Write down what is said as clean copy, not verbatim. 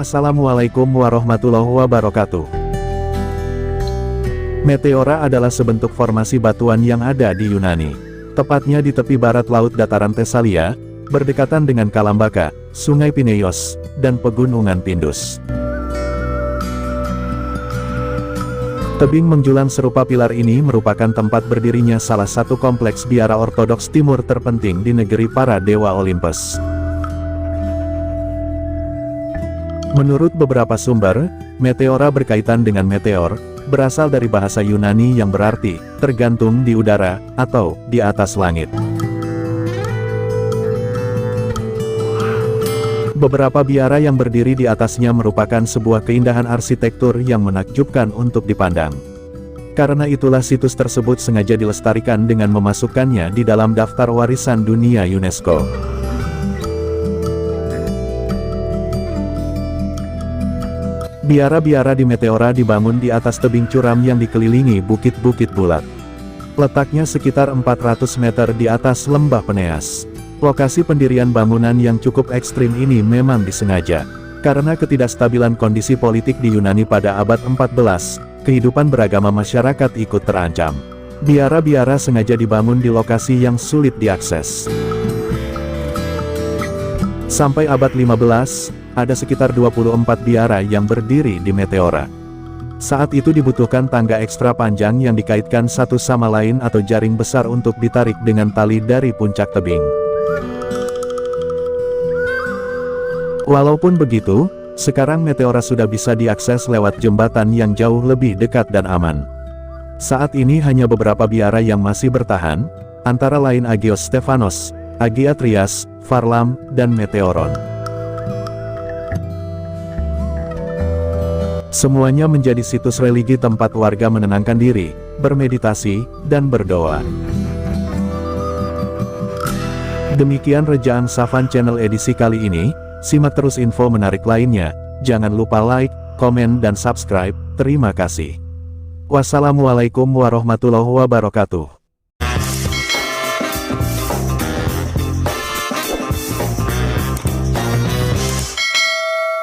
Assalamualaikum warahmatullahi wabarakatuh. Meteora adalah sebentuk formasi batuan yang ada di Yunani. Tepatnya di tepi barat laut dataran Tesalia, berdekatan dengan Kalambaka, Sungai Pineios, dan Pegunungan Pindus. Tebing menjulang serupa pilar ini merupakan tempat berdirinya salah satu kompleks biara ortodoks timur terpenting di negeri para dewa Olympus. Menurut beberapa sumber, meteora berkaitan dengan meteor, berasal dari bahasa Yunani yang berarti, tergantung di udara, atau di atas langit. Beberapa biara yang berdiri di atasnya merupakan sebuah keindahan arsitektur yang menakjubkan untuk dipandang. Karena itulah situs tersebut sengaja dilestarikan dengan memasukkannya di dalam daftar warisan dunia UNESCO. Biara-biara di Meteora dibangun di atas tebing curam yang dikelilingi bukit-bukit bulat. Letaknya sekitar 400 meter di atas lembah Peneas. Lokasi pendirian bangunan yang cukup ekstrim ini memang disengaja. Karena ketidakstabilan kondisi politik di Yunani pada abad 14, kehidupan beragama masyarakat ikut terancam. Biara-biara sengaja dibangun di lokasi yang sulit diakses. Sampai abad 15, ada sekitar 24 biara yang berdiri di Meteora. Saat itu dibutuhkan tangga ekstra panjang yang dikaitkan satu sama lain atau jaring besar untuk ditarik dengan tali dari puncak tebing. Walaupun begitu, sekarang Meteora sudah bisa diakses lewat jembatan yang jauh lebih dekat dan aman. Saat ini hanya beberapa biara yang masih bertahan, antara lain Agios Stefanos, Agia Trias, Varlam, dan Meteoron. Semuanya menjadi situs religi tempat warga menenangkan diri, bermeditasi, dan berdoa. Demikian Rejaan Savan Channel edisi kali ini, simak terus info menarik lainnya, jangan lupa like, komen dan subscribe, terima kasih. Wassalamualaikum warahmatullahi wabarakatuh.